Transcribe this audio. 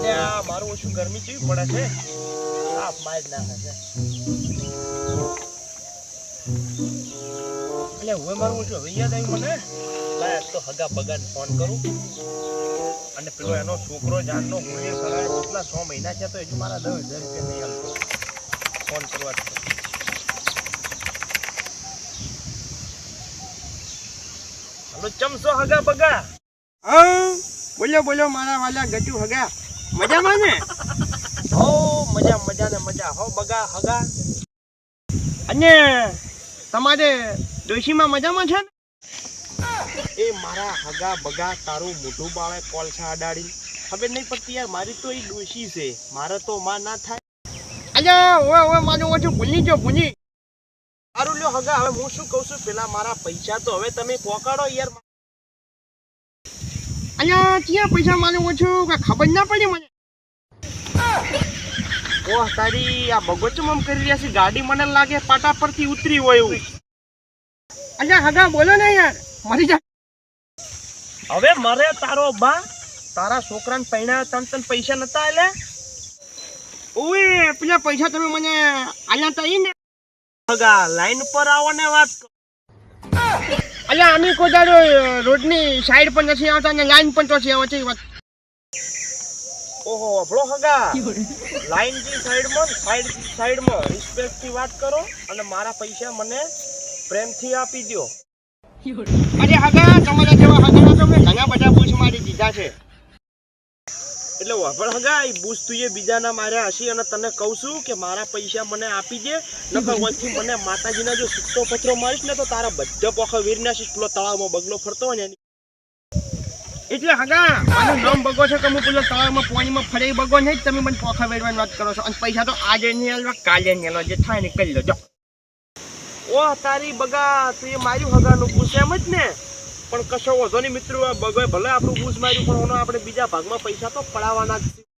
અલ્યા મારું ઓછું ગરમી કેવી પડે છે સાફ માર નાખે છે અલ્યા હવે મારું ઓછું હવે યાદ આવ્યું મને લાય તો હગા બગાને ફોન કરું અને પેલો એનો છોકરો જાનનો મૂલ્ય કરાય કેટલા 6 મહિના છે તો હજુ મારા 10,000 રૂપિયા નહીં આવતો ફોન કરવા હલો ચમસો હગા બગા બોલો બોલો મારા વાલા ગટુ હગા મજામાં ને હો મજા મજા ને મજા હો બગા હગા અને તમારે ડોશીમાં મજામાં છે ને એ મારા હગા બગા તારું મોઢું બાળે કોલસા અડાડી ખબર નહીં પડતી યાર મારી તો એ ડોશી છે મારે તો માં ના થાય અલ્યા ઓવે મારું ઓછું ભૂલી સારું લ્યો હગા હવે હું શું કહું છું પેલા મારા પૈસા તો હવે તમે પોકાડો યાર અલ્યા ક્યાં પૈસા મારું ઓછું કે ખબર ના પડી મને ઓહ તારી આ બગોચમ કરી રહ્યા છે ગાડી મને લાગે પાટા પરથી ઉતરી હોય એવું અલ્યા હગા બોલો ને યાર મરી જા હવે મરે તારો બા તારા છોકરાને પૈણા તન પૈસા નતા આલ્યા ઓએ પેલા પૈસા તમે મને આલ્યા તા ઈ ને હગા લાઈન પર આવો ને વાત અલ્યા અમે કોદાડો રોડની સાઈડ પર નથી આવતા ને લાઈન પર તો છે આવતી વાત ઓહો આપણો હગા લાઈન ની સાઈડમાં રિસ્પેક્ટ થી વાત કરો અને મારા પૈસા મને પ્રેમથી આપી દો અરે હગા તમારા જેવા હગા તો મેં ઘણા બધા બૂસ મારી દીધા છે એટલે વાપર હગા એ બૂસ તું એ બીજાના માર્યા હશી અને તને કહું છું કે મારા પૈસા મને આપી દે નકર વચ્ચે મને માતાજીના જો સુટ્ટો પથરો મારીશ ને તો તારા બધા પોખા વીર નાખીશ પેલો તળાવમાં બગલો ફરતો હોય ને એટલે હગા મારું નામ બગો છે કે હું પેલો તળાવમાં પાણીમાં ફરે બગો નહીં તમે મને પોખા વેરવાની વાત કરો છો અને પૈસા તો આજે નહીં આલવા કાલે નહીં આલવા જે થાય ને કરી લો જો ઓહ તારી બગા તું એ માર્યું હગાનું બૂસ એમ જ ને પણ કશો વધો નહીં મિત્રો આ બગોએ ભલે આપણું બૂસ માર્યું પણ આપણે બીજા ભાગમાં પૈસા તો પડાવવાના જ